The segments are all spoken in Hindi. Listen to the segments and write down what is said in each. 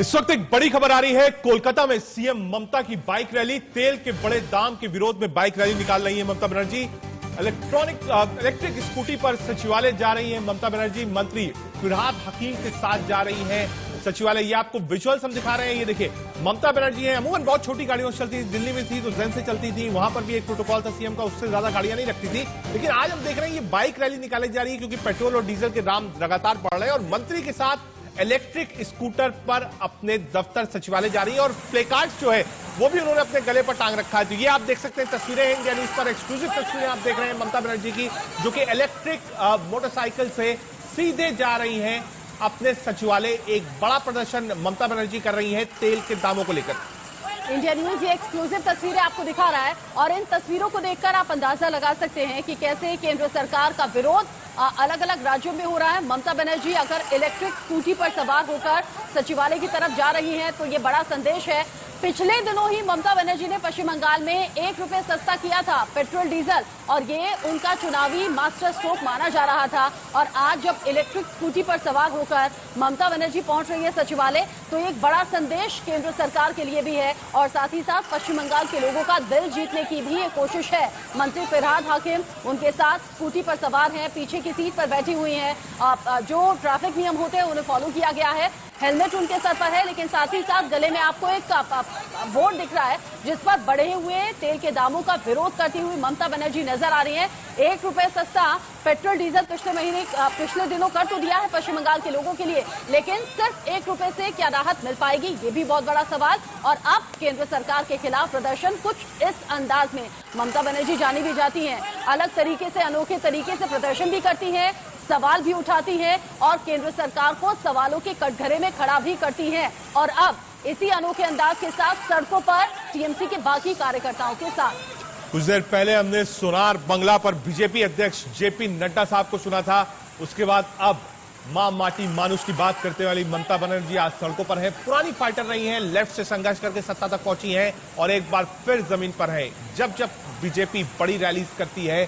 इस वक्त एक बड़ी खबर आ रही है। कोलकाता में सीएम ममता की बाइक रैली, तेल के बड़े दाम के विरोध में बाइक रैली निकाल रही है ममता बनर्जी। इलेक्ट्रिक स्कूटी पर सचिवालय जा रही है ममता बनर्जी। मंत्री फिरहाद हकीम के साथ जा रही हैं सचिवालय। ये आपको विजुअल्स हम दिखा रहे हैं। ये देखिए ममता बनर्जी है। अमूमन बहुत छोटी गाड़ियों से चलती थी, दिल्ली में थी तो जैन से चलती थी, वहां पर भी एक प्रोटोकॉल था सीएम का, उससे ज्यादा गाड़ियां नहीं रखती थी। लेकिन आज हम देख रहे हैं ये बाइक रैली निकाली जा रही है क्योंकि पेट्रोल और डीजल के दाम लगातार बढ़ रहे हैं और मंत्री के साथ इलेक्ट्रिक स्कूटर पर अपने दफ्तर सचिवालय जा रही है और प्ले कार्ड्स जो है वो भी उन्होंने अपने गले पर टांग रखा है। तो ये आप देख सकते हैं तस्वीरें हैं इंडिया न्यूज पर, एक्सक्लूसिव तस्वीरें आप देख रहे हैं ममता बनर्जी की, जो कि इलेक्ट्रिक मोटरसाइकिल से सीधे जा रही हैं अपने सचिवालय। एक बड़ा प्रदर्शन ममता बनर्जी कर रही है तेल के दामों को लेकर। इंडिया न्यूज ये एक्सक्लूसिव तस्वीरें आपको दिखा रहा है और इन तस्वीरों को देखकर आप अंदाजा लगा सकते हैं कि कैसे केंद्र सरकार का विरोध अलग अलग राज्यों में हो रहा है। ममता बनर्जी अगर इलेक्ट्रिक स्कूटी पर सवार होकर सचिवालय की तरफ जा रही हैं तो ये बड़ा संदेश है। पिछले दिनों ही ममता बनर्जी ने पश्चिम बंगाल में ₹1 सस्ता किया था पेट्रोल डीजल और ये उनका चुनावी मास्टर स्ट्रोक माना जा रहा था। और आज जब इलेक्ट्रिक स्कूटी पर सवार होकर ममता बनर्जी पहुंच रही है सचिवालय तो एक बड़ा संदेश केंद्र सरकार के लिए भी है और साथ ही साथ पश्चिम बंगाल के लोगों का दिल जीतने की भी एक कोशिश है। मंत्री फिरहाद हाकिम उनके साथ स्कूटी पर सवार हैं, पीछे की सीट पर बैठी हुई हैं। जो ट्रैफिक नियम होते हैं उन्हें फॉलो किया गया है। हेलमेट उनके सर पर है, लेकिन साथ ही साथ गले में आपको एक बोर्ड दिख रहा है जिस पर बढ़े हुए तेल के दामों का विरोध करती हुई ममता बनर्जी नजर आ रही हैं। ₹1 सस्ता पेट्रोल डीजल पिछले दिनों कर तो दिया है पश्चिम बंगाल के लोगों के लिए, लेकिन सिर्फ ₹1 से क्या राहत मिल पाएगी, ये भी बहुत बड़ा सवाल। और अब केंद्र सरकार के खिलाफ प्रदर्शन कुछ इस अंदाज में ममता बनर्जी जानी भी जाती हैं, अलग तरीके से, अनोखे तरीके से प्रदर्शन भी करती हैं, सवाल भी उठाती है और केंद्र सरकार को सवालों के कटघरे में खड़ा भी करती है। और अब इसी अनोखे अंदाज के साथ सड़कों पर टीएमसी के बाकी कार्यकर्ताओं के साथ। कुछ देर पहले हमने सोनार बंगला पर बीजेपी अध्यक्ष जेपी नड्डा साहब को सुना था। उसके बाद अब मां माटी मानुष की बात करते वाली ममता बनर्जी आज सड़कों पर है। पुरानी फाइटर रही हैं, लेफ्ट से संघर्ष करके सत्ता तक पहुंची हैं और एक बार फिर जमीन पर है। जब जब बीजेपी बड़ी रैली करती है,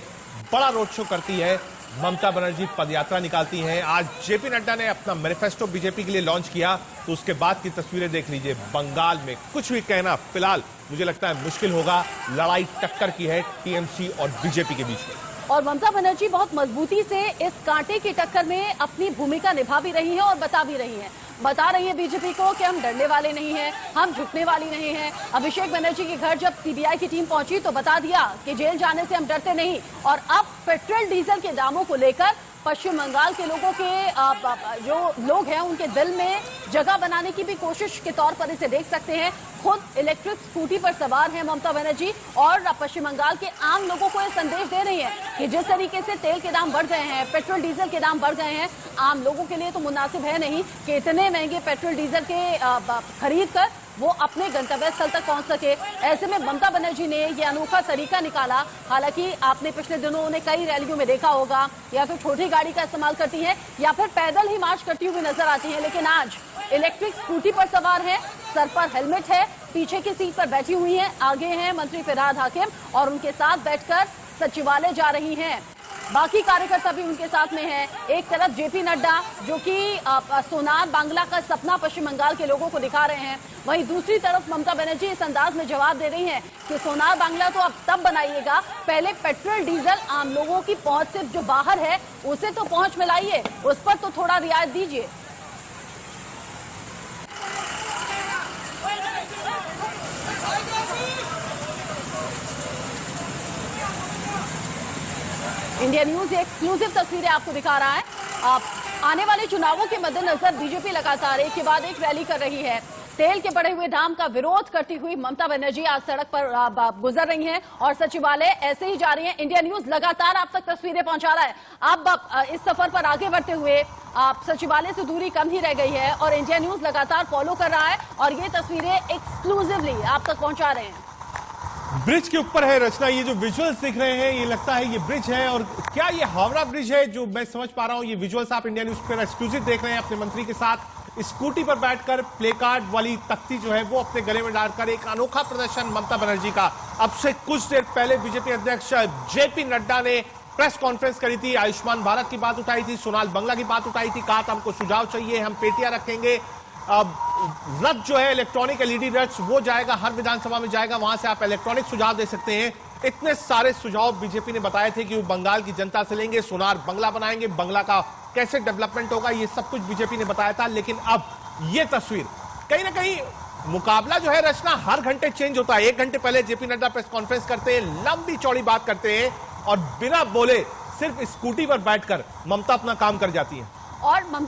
बड़ा रोड शो करती है, ममता बनर्जी पदयात्रा निकालती हैं। आज जेपी नड्डा ने अपना मैनिफेस्टो बीजेपी के लिए लॉन्च किया तो उसके बाद की तस्वीरें देख लीजिए। बंगाल में कुछ भी कहना फिलहाल मुझे लगता है मुश्किल होगा। लड़ाई टक्कर की है टीएमसी और बीजेपी के बीच में और ममता बनर्जी बहुत मजबूती से इस कांटे की टक्कर में अपनी भूमिका निभा भी रही है और बता भी रही है। बता रही है बीजेपी को कि हम डरने वाले नहीं हैं, हम झुकने वाली नहीं हैं। अभिषेक बनर्जी के घर जब सीबीआई की टीम पहुंची तो बता दिया कि जेल जाने से हम डरते नहीं। और अब पेट्रोल डीजल के दामों को लेकर पश्चिम बंगाल के लोगों के जो लोग हैं उनके दिल में जगह बनाने की भी कोशिश के तौर पर इसे देख सकते हैं। खुद इलेक्ट्रिक स्कूटी पर सवार हैं ममता बनर्जी और पश्चिम बंगाल के आम लोगों को यह संदेश दे रही है कि जिस तरीके से तेल के दाम बढ़ गए हैं, पेट्रोल डीजल के दाम बढ़ गए हैं, आम लोगों के लिए तो मुनासिब है नहीं कि इतने महंगे पेट्रोल डीजल के खरीद कर वो अपने गंतव्य स्थल तक पहुंच सके। ऐसे में ममता बनर्जी ने ये अनोखा तरीका निकाला। हालांकि आपने पिछले दिनों उन्हें कई रैलियों में देखा होगा, या फिर छोटी गाड़ी का इस्तेमाल करती हैं या फिर पैदल ही मार्च करती हुई नजर आती हैं, लेकिन आज इलेक्ट्रिक स्कूटी पर सवार है, सर पर हेलमेट है, पीछे की सीट पर बैठी हुई है, आगे हैं मंत्री फिरहाद हाकिम और उनके साथ बैठकर सचिवालय जा रही हैं। बाकी कार्यकर्ता भी उनके साथ में हैं। एक तरफ जेपी नड्डा जो कि सोनार बांग्ला का सपना पश्चिम बंगाल के लोगों को दिखा रहे हैं, वहीं दूसरी तरफ ममता बनर्जी इस अंदाज में जवाब दे रही हैं कि सोनार बांग्ला तो अब तब बनाइएगा, पहले पेट्रोल डीजल आम लोगों की पहुंच से जो बाहर है उसे तो पहुंच में लाइए, उस पर तो थोड़ा रियायत दीजिए। इंडिया न्यूज ये एक्सक्लूसिव तस्वीरें आपको दिखा रहा है। आने वाले चुनावों के मद्देनजर बीजेपी लगातार एक के बाद एक रैली कर रही है। तेल के बढ़े हुए दाम का विरोध करती हुई ममता बनर्जी आज सड़क पर गुजर रही हैं और सचिवालय ऐसे ही जा रही हैं। इंडिया न्यूज लगातार आप तक तस्वीरें पहुंचा रहा है। अब इस सफर पर आगे बढ़ते हुए सचिवालय से दूरी कम ही रह गई है और इंडिया न्यूज लगातार फॉलो कर रहा है और ये तस्वीरें एक्सक्लूसिवली आप तक पहुंचा रहे हैं। ब्रिज के ऊपर है रचना, ये जो विजुअल्स दिख रहे हैं ये लगता है ये ब्रिज है। और क्या ये हावड़ा ब्रिज है जो मैं समझ पा रहा हूं? ये विजुअल्स आप इंडिया न्यूज पर एक्सक्लूसिव देख रहे हैं। अपने मंत्री के साथ स्कूटी पर बैठकर प्ले कार्ड वाली तख्ती जो है वो अपने गले में डालकर एक अनोखा प्रदर्शन ममता बनर्जी का। अब से कुछ देर पहले बीजेपी अध्यक्ष जेपी नड्डा ने प्रेस कॉन्फ्रेंस करी थी, आयुष्मान भारत की बात उठाई थी, सोनार बंगला की बात उठाई थी, कहा था हमको सुझाव चाहिए, हम पेटियां रखेंगे। रथ जो है इलेक्ट्रॉनिक एलईडी रथ वो जाएगा, हर विधानसभा में जाएगा, वहां से आप इलेक्ट्रॉनिक सुझाव दे सकते हैं। इतने सारे सुझाव बीजेपी ने बताए थे कि वो बंगाल की जनता से लेंगे, सोनार बंगला बनाएंगे, बंगला का कैसे डेवलपमेंट होगा, ये सब कुछ बीजेपी ने बताया था। लेकिन अब ये तस्वीर कहीं ना कहीं मुकाबला जो है रचना हर घंटे चेंज होता है। 1 घंटे पहले जेपी नड्डा प्रेस कॉन्फ्रेंस करते हैं, लंबी चौड़ी बात करते हैं और बिना बोले सिर्फ स्कूटी पर बैठकर ममता अपना काम कर जाती है। और